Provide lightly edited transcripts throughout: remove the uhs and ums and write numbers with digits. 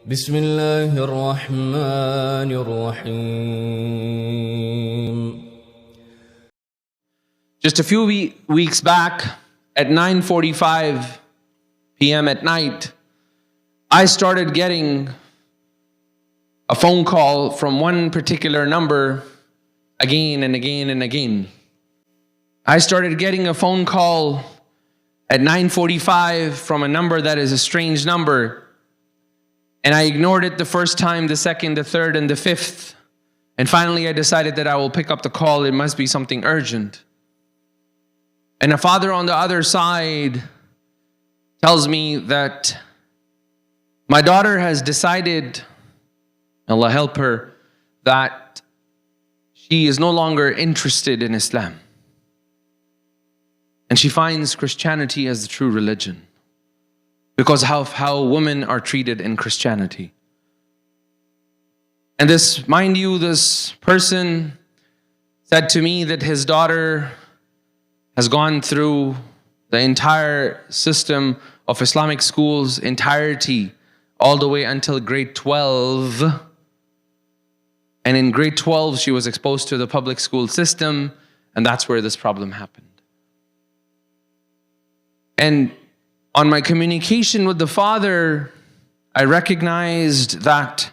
بسم الله الرحمن الرحيم. Just a few weeks back, at 9:45 p.m. at night, I started getting a phone call from one particular number again and again and again. I started getting a phone call at 9:45 from a number that is a strange number. And I ignored it the first time, the second, the third, and the fifth. And finally, I decided that I will pick up the call. It must be something urgent. And a father on the other side tells me that my daughter has decided, Allah help her, that she is no longer interested in Islam. And she finds Christianity as the true religion, because of how women are treated in Christianity. And this, mind you, this person said to me that his daughter has gone through the entire system of Islamic schools entirety, all the way until grade 12. And in grade 12, she was exposed to the public school system, and that's where this problem happened. And on my communication with the father, I recognized that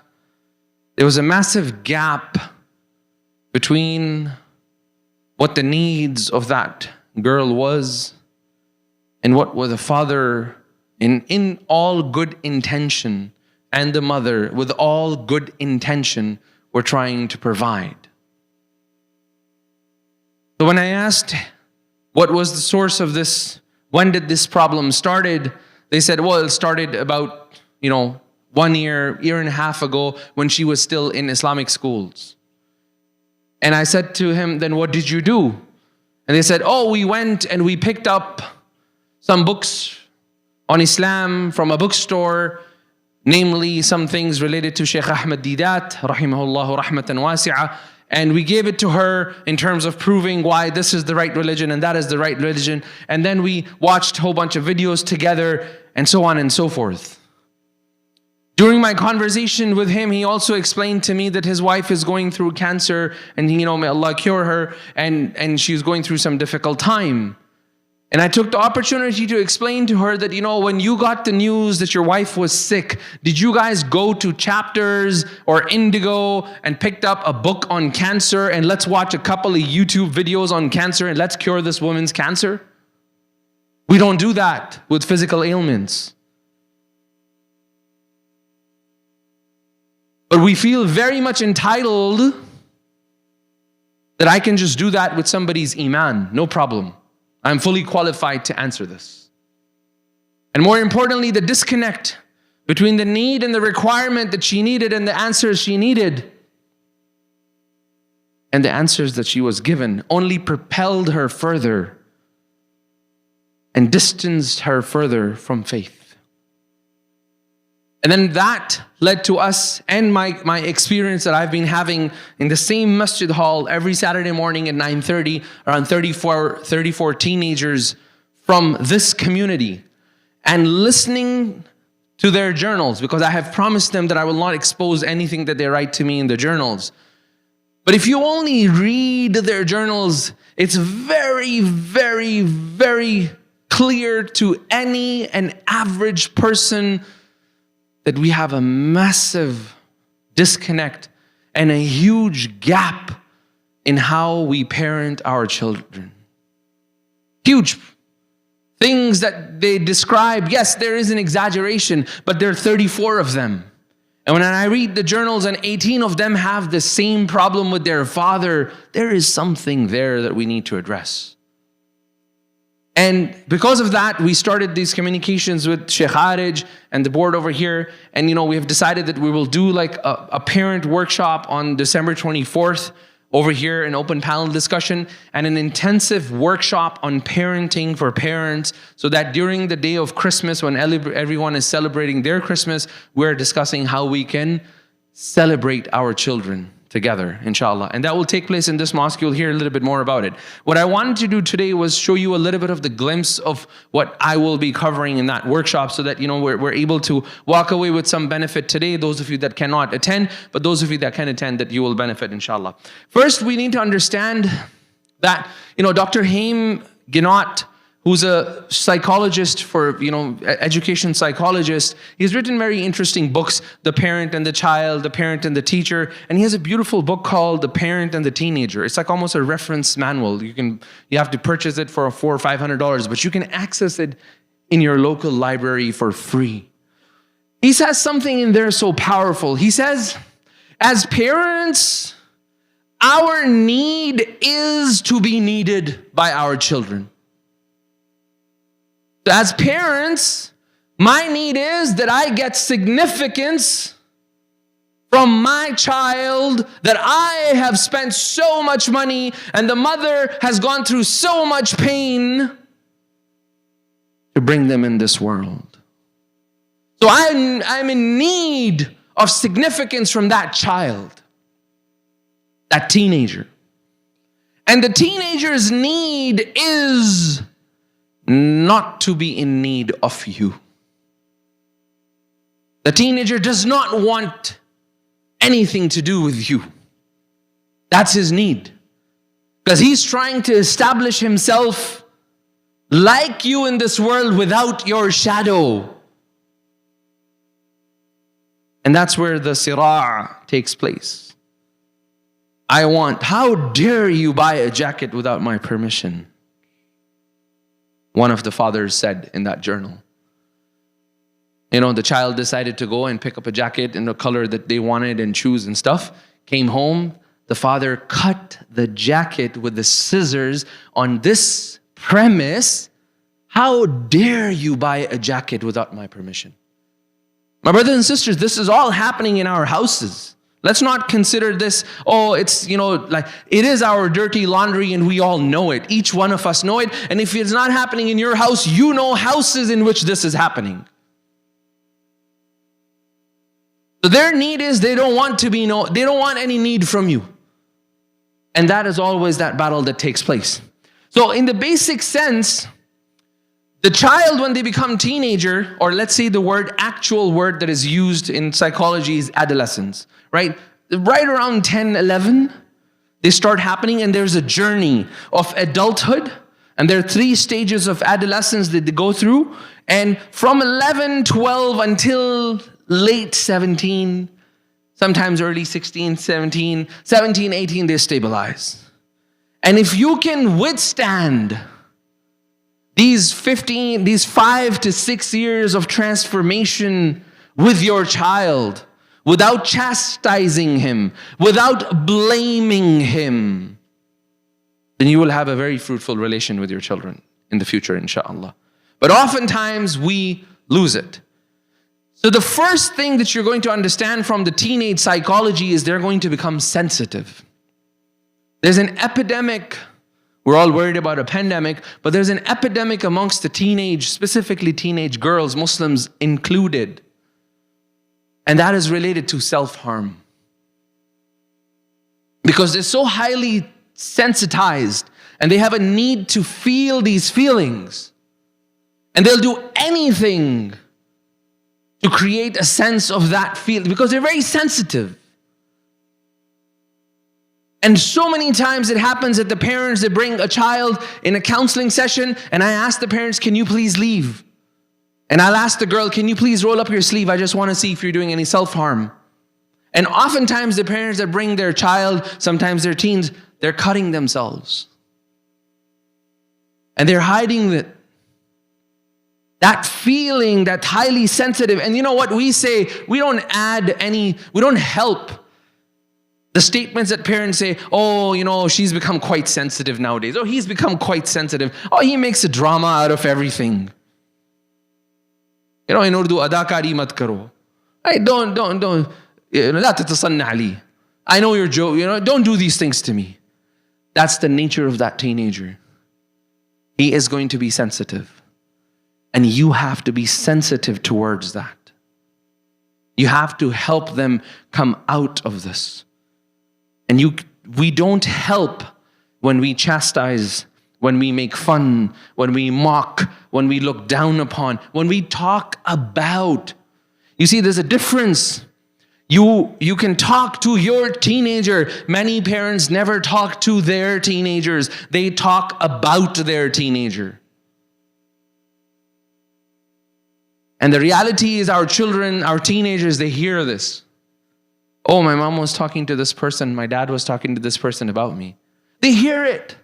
there was a massive gap between what the needs of that girl was and what the father, in all good intention, and the mother with all good intention, were trying to provide. So when I asked what was the source of this, when did this problem started, they said, well, it started about, 1 year and a half ago, when she was still in Islamic schools. And I said to him, then what did you do? And they said, we went and we picked up some books on Islam from a bookstore, namely some things related to Shaykh Ahmad rahimahullah rahmatan wasi'ah. And we gave it to her in terms of proving why this is the right religion and that is the right religion. And then we watched a whole bunch of videos together and so on and so forth. During my conversation with him, he also explained to me that his wife is going through cancer and, may Allah cure her, and she's going through some difficult time. And I took the opportunity to explain to her that, when you got the news that your wife was sick, did you guys go to Chapters or Indigo and picked up a book on cancer and let's watch a couple of YouTube videos on cancer and let's cure this woman's cancer? We don't do that with physical ailments. But we feel very much entitled that I can just do that with somebody's iman, no problem. I'm fully qualified to answer this. And more importantly, the disconnect between the need and the requirement that she needed and the answers she needed and the answers that she was given only propelled her further and distanced her further from faith. And then that led to us and my experience that I've been having in the same masjid hall every Saturday morning at 9:30, around 34 teenagers from this community, and listening to their journals, because I have promised them that I will not expose anything that they write to me in the journals. But if you only read their journals, it's very, very, very clear to any and average person that we have a massive disconnect and a huge gap in how we parent our children. Huge things that they describe. Yes, there is an exaggeration, but there are 34 of them. And when I read the journals and 18 of them have the same problem with their father, there is something there that we need to address. And because of that, we started these communications with Sheikh Arij and the board over here. And we have decided that we will do like a parent workshop on December 24th over here, an open panel discussion, and an intensive workshop on parenting for parents, so that during the day of Christmas, when everyone is celebrating their Christmas, we're discussing how we can celebrate our children together, inshallah. And that will take place in this mosque. You'll hear a little bit more about it. What I wanted to do today was show you a little bit of the glimpse of what I will be covering in that workshop, so that we're able to walk away with some benefit today, those of you that cannot attend, but those of you that can attend, that you will benefit, inshallah. First, we need to understand that, Dr. Haim Ginott, who's a psychologist for, education psychologist. He's written very interesting books, The Parent and the Child, The Parent and the Teacher, and he has a beautiful book called The Parent and the Teenager. It's like almost a reference manual. You have to purchase it for $400 or $500, but you can access it in your local library for free. He says something in there so powerful. He says, as parents, our need is to be needed by our children. As parents, my need is that I get significance from my child, that I have spent so much money and the mother has gone through so much pain to bring them in this world. So I'm in need of significance from that child, that teenager. And the teenager's need is not to be in need of you. The teenager does not want anything to do with you. That's his need. Because he's trying to establish himself like you in this world without your shadow. And that's where the sira' takes place. How dare you buy a jacket without my permission? One of the fathers said in that journal. The child decided to go and pick up a jacket in the color that they wanted and choose and stuff. Came home, the father cut the jacket with the scissors on this premise. How dare you buy a jacket without my permission? My brothers and sisters, this is all happening in our houses. Let's not consider this, it's, like it is our dirty laundry and we all know it. Each one of us know it. And if it's not happening in your house, you know houses in which this is happening. So their need is they don't want any need from you. And that is always that battle that takes place. So in the basic sense, the child, when they become teenager, or let's say the actual word that is used in psychology is adolescence, right? Right around 10, 11, they start happening, and there's a journey of adulthood, and there are 3 stages of adolescence that they go through, and from 11, 12 until late 17, sometimes early 16, 17, 18, they stabilize. And if you can withstand these 5 to 6 years of transformation with your child, without chastising him, without blaming him, then you will have a very fruitful relation with your children in the future, inshallah. But oftentimes we lose it. So the first thing that you're going to understand from the teenage psychology is they're going to become sensitive. There's an epidemic. We're all worried about a pandemic, but there's an epidemic amongst the specifically teenage girls, Muslims included. And that is related to self-harm. Because they're so highly sensitized and they have a need to feel these feelings. And they'll do anything to create a sense of that feeling because they're very sensitive. And so many times it happens that the parents, they bring a child in a counseling session, and I ask the parents, can you please leave? And I'll ask the girl, can you please roll up your sleeve? I just want to see if you're doing any self-harm. And oftentimes the parents that bring their child, sometimes their teens, they're cutting themselves. And they're hiding that feeling, that highly sensitive. And you know what we say? We don't help the statements that parents say, she's become quite sensitive nowadays. Oh, he's become quite sensitive. Oh, he makes a drama out of everything. In Urdu, adakari mat karo. Don't. La tatasanna ali. I know you're joking. Don't do these things to me. That's the nature of that teenager. He is going to be sensitive. And you have to be sensitive towards that. You have to help them come out of this. And we don't help when we chastise, when we make fun, when we mock, when we look down upon, when we talk about. You see, there's a difference. You can talk to your teenager. Many parents never talk to their teenagers. They talk about their teenager. And the reality is our children, our teenagers, they hear this. Oh, my mom was talking to this person. My dad was talking to this person about me. They hear it.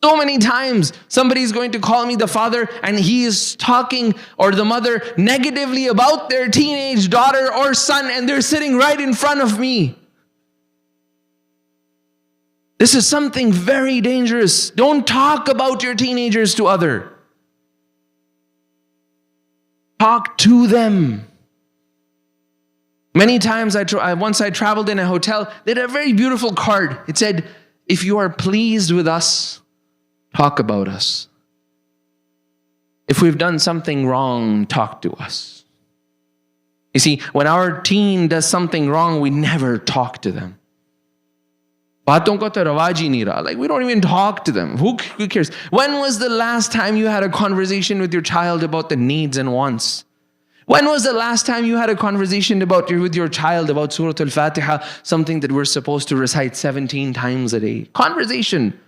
So many times somebody's going to call me the father and he is talking, or the mother, negatively about their teenage daughter or son, and they're sitting right in front of me. This is something very dangerous. Don't talk about your teenagers to others. Talk to them. Many times once I traveled in a hotel, they had a very beautiful card. It said, if you are pleased with us, talk about us. If we've done something wrong, talk to us. You see, when our teen does something wrong, we never talk to them. Baaton ko to rawaji nahi raha. Like, we don't even talk to them. Who cares? When was the last time you had a conversation with your child about the needs and wants? When was the last time you had a conversation with your child about Surah Al-Fatiha, something that we're supposed to recite 17 times a day? Conversation.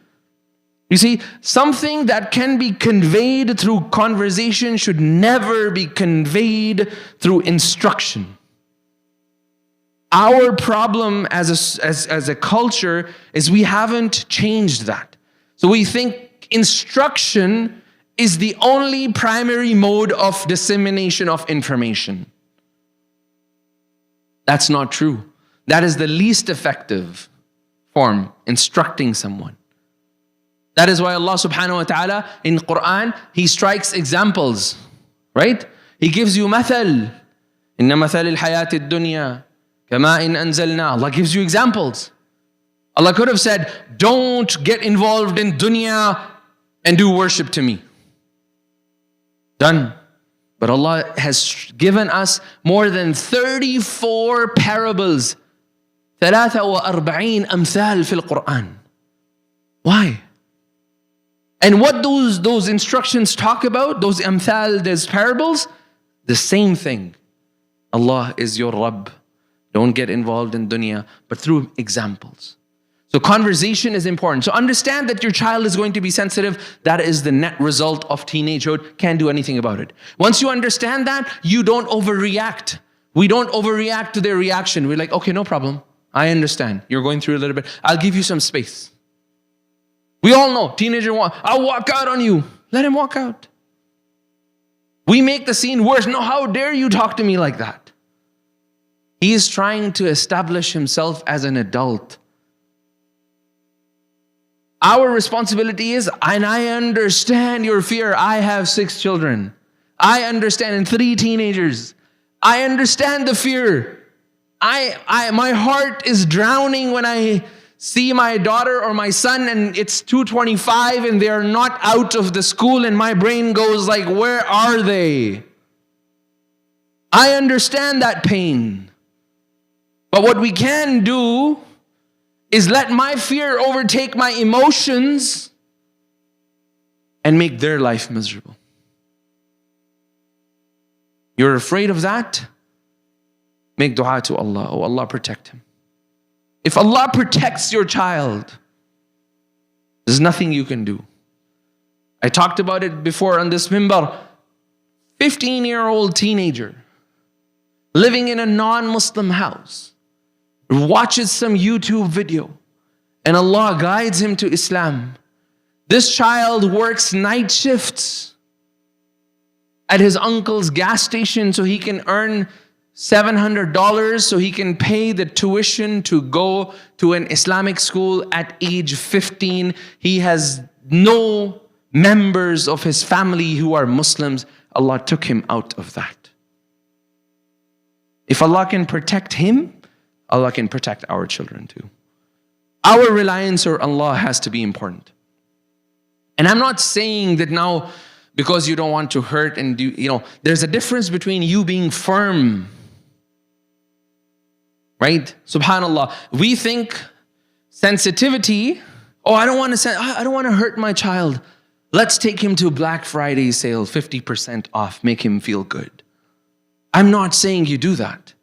You see, something that can be conveyed through conversation should never be conveyed through instruction. Our problem as a culture is we haven't changed that. So we think instruction is the only primary mode of dissemination of information. That's not true. That is the least effective form, instructing someone. That is why Allah subhanahu wa ta'ala in Quran, He strikes examples, right? He gives you mathal. Inna mathal al-hayat ad-dunya kama in anzalna. Allah gives you examples. Allah could have said, don't get involved in dunya and do worship to me. Done. But Allah has given us more than 34 parables. 43 أمثال في القرآن. Why? And what those instructions talk about, those amthal, those parables, the same thing. Allah is your Rabb. Don't get involved in dunya, but through examples. So conversation is important. So understand that your child is going to be sensitive. That is the net result of teenagehood. Can't do anything about it. Once you understand that, you don't overreact. We don't overreact to their reaction. We're like, okay, no problem. I understand. You're going through a little bit. I'll give you some space. We all know, teenager, I'll walk out on you. Let him walk out. We make the scene worse. No, how dare you talk to me like that? He is trying to establish himself as an adult. Our responsibility is, and I understand your fear. I have 6 children. I understand, and 3 teenagers. I understand the fear. My heart is drowning when I see my daughter or my son and it's 2:25 and they're not out of the school and my brain goes like, where are they? I understand that pain. But what we can do is let my fear overtake my emotions and make their life miserable. You're afraid of that? Make dua to Allah. Oh Allah, protect him. If Allah protects your child, there's nothing you can do. I talked about it before on this mimbar. 15-year-old teenager living in a non-Muslim house, watches some YouTube video, and Allah guides him to Islam. This child works night shifts at his uncle's gas station so he can earn $700 so he can pay the tuition to go to an Islamic school at age 15. He has no members of his family who are Muslims. Allah took him out of that. If Allah can protect him, Allah can protect our children too. Our reliance on Allah has to be important. And I'm not saying that now because you don't want to hurt and do, there's a difference between you being firm, right? Subhanallah. We think sensitivity, oh, I don't want to hurt my child. Let's take him to Black Friday sale, 50% off, make him feel good. I'm not saying you do that.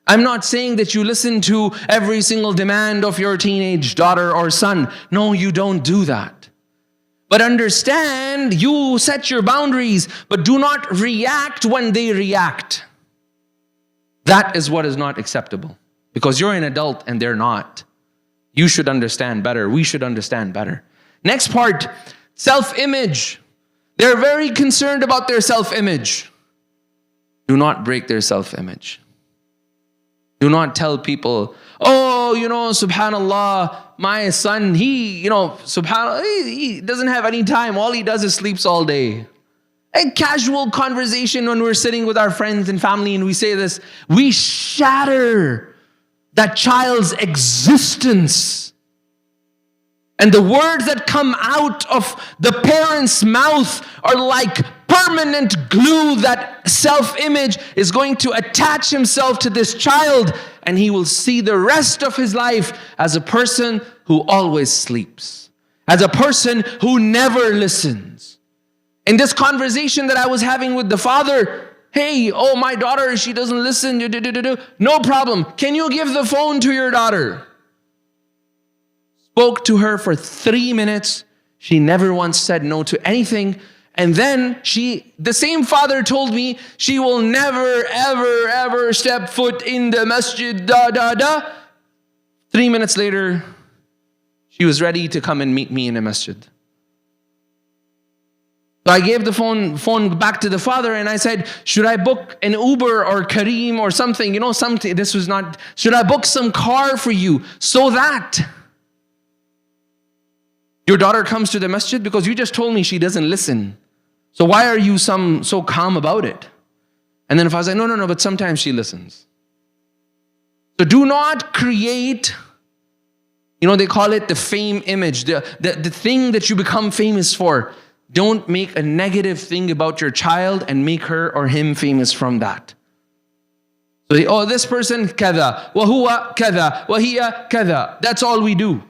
I'm not saying that you listen to every single demand of your teenage daughter or son. No, you don't do that. But understand, you set your boundaries, but do not react when they react. That is what is not acceptable. Because you're an adult and they're not. You should understand better. We should understand better. Next part, self-image. They're very concerned about their self-image. Do not break their self-image. Do not tell people, oh, subhanallah, my son, subhanallah, he doesn't have any time. All he does is sleeps all day. A casual conversation when we're sitting with our friends and family and we say this, we shatter that child's existence. And the words that come out of the parent's mouth are like permanent glue. That self-image is going to attach himself to this child, and he will see the rest of his life as a person who always sleeps, as a person who never listens. In this conversation that I was having with the father, hey, oh, my daughter, she doesn't listen. No problem. Can you give the phone to your daughter? Spoke to her for 3 minutes. She never once said no to anything. And then the same father told me she will never, ever, ever step foot in the masjid, 3 minutes later, she was ready to come and meet me in a masjid. So I gave the phone back to the father and I said, should I book an Uber or Careem or something? Should I book some car for you so that your daughter comes to the masjid? Because you just told me she doesn't listen. So why are you so calm about it? And then if I was like, no, but sometimes she listens. So do not create, they call it the fame image, the thing that you become famous for. Don't make a negative thing about your child and make her or him famous from that. So, this person, kada, wa huwa kada, wa hiya kada. That's all we do.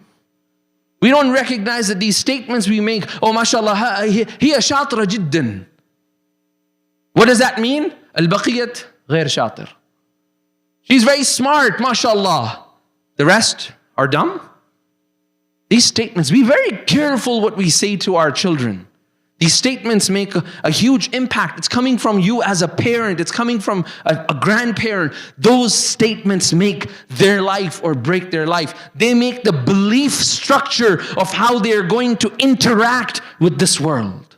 We don't recognize that these statements we make, oh, mashallah, hiya shatra jiddan. What does that mean? Al-baqiyat ghair shatir. She's very smart, mashallah. The rest are dumb. These statements, be very careful what we say to our children. These statements make a huge impact. It's coming from you as a parent. It's coming from a grandparent. Those statements make their life or break their life. They make the belief structure of how they're going to interact with this world.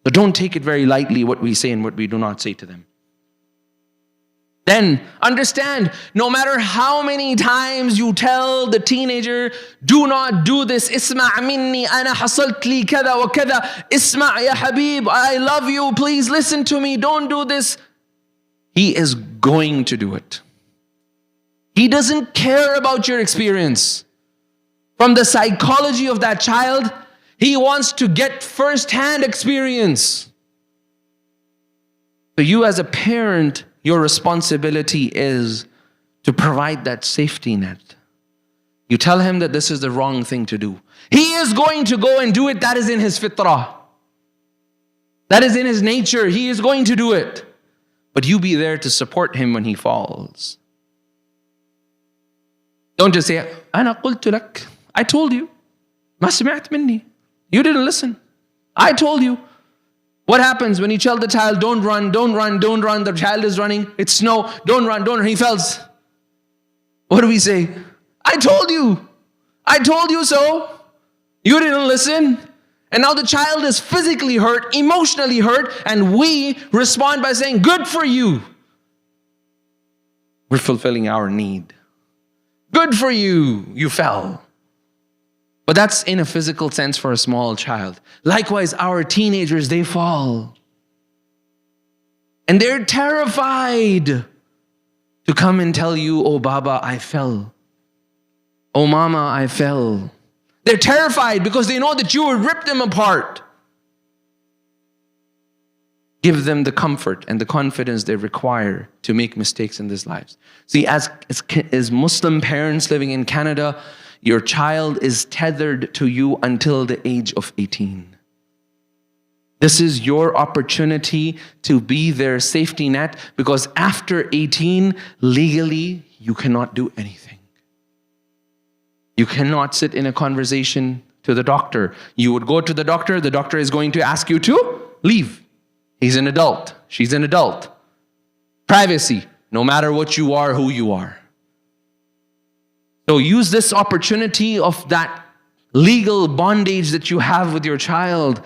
So don't take it very lightly what we say and what we do not say to them. Then understand, no matter how many times you tell the teenager, do not do this. Isma' minni, ana hasalt li kada wa kada. Isma' ya habib, I love you. Please listen to me. Don't do this. He is going to do it. He doesn't care about your experience. From the psychology of that child, he wants to get first-hand experience. So you as a parent, your responsibility is to provide that safety net. You tell him that this is the wrong thing to do. He is going to go and do it. That is in his fitrah. That is in his nature. He is going to do it. But you be there to support him when he falls. Don't just say, أنا قلت لك. I told you. ما سمعت مني. You didn't listen. I told you. What happens when you tell the child, don't run, don't run, don't run. The child is running. It's snow. Don't run, don't run. He falls. What do we say? I told you. I told you so. You didn't listen. And now the child is physically hurt, emotionally hurt, and we respond by saying, good for you. We're fulfilling our need. Good for you. You fell. But that's in a physical sense for a small child. Likewise, our teenagers, they fall. And they're terrified to come and tell you, oh, Baba, I fell. Oh, Mama, I fell. They're terrified because they know that you will rip them apart. Give them the comfort and the confidence they require to make mistakes in their lives. See, as Muslim parents living in Canada, your child is tethered to you until the age of 18. This is your opportunity to be their safety net, because after 18, legally, you cannot do anything. You cannot sit in a conversation to the doctor. You would go to the doctor is going to ask you to leave. He's an adult. She's an adult. Privacy, no matter what you are, who you are. So use this opportunity of that legal bondage that you have with your child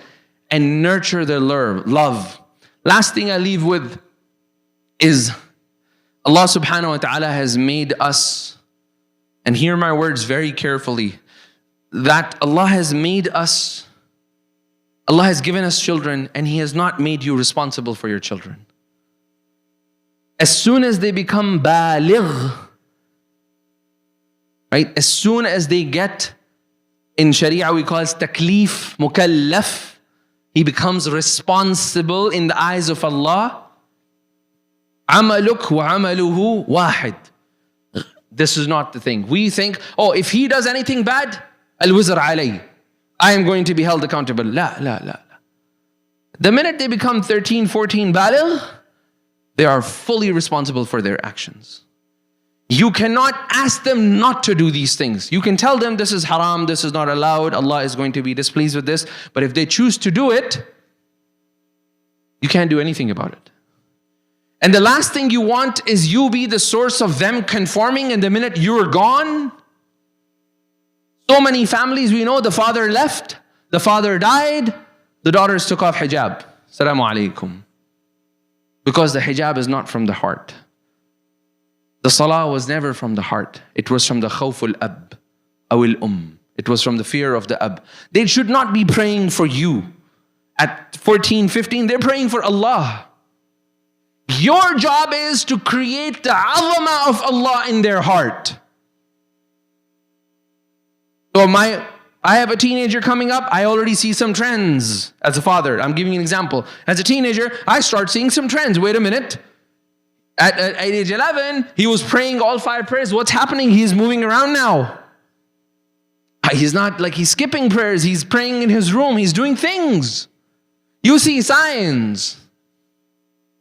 and nurture their love. Last thing I leave with is Allah subhanahu wa ta'ala has made us, and hear my words very carefully, that Allah has made us, Allah has given us children, and He has not made you responsible for your children. As soon as they become baligh, right? As soon as they get, in Sharia we call it taklif, mukallaf, he becomes responsible in the eyes of Allah. Amaluk wa amaluhu wahid. This is not the thing. We think, oh, if he does anything bad, al-wizr alayh, I am going to be held accountable. La, la, la. The minute they become 13, 14 baligh, they are fully responsible for their actions. You cannot ask them not to do these things. You can tell them this is haram, this is not allowed, Allah is going to be displeased with this. But if they choose to do it, you can't do anything about it. And the last thing you want is you be the source of them conforming, and the minute you're gone. So many families we know, the father left, the father died, the daughters took off hijab. Assalamu alaikum. Because the hijab is not from the heart. The salah was never from the heart. It was from the khawful ab, awil It was from the fear of the ab. They should not be praying for you. At 14, 15, they're praying for Allah. Your job is to create the azamah of Allah in their heart. So I have a teenager coming up. I already see some trends as a father. I'm giving you an example. As a teenager, I start seeing some trends. Wait a minute. At age 11, he was praying all 5 prayers. What's happening? He's moving around now. He's not like he's skipping prayers. He's praying in his room. He's doing things. You see signs.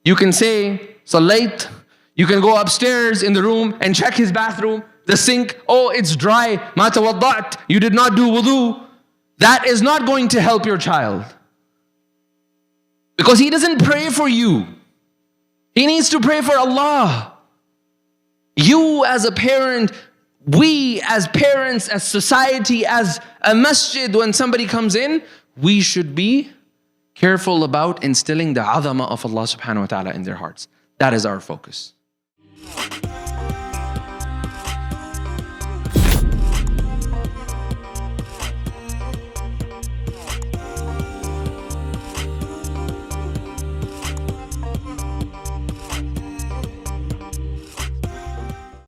You can say, Salayt. You can go upstairs in the room and check his bathroom. The sink, oh, it's dry. Ma tawadda'at. You did not do wudu. That is not going to help your child. Because he doesn't pray for you. He needs to pray for Allah. You as a parent, we as parents, as society, as a masjid, when somebody comes in, we should be careful about instilling the azamah of Allah subhanahu wa ta'ala in their hearts. That is our focus.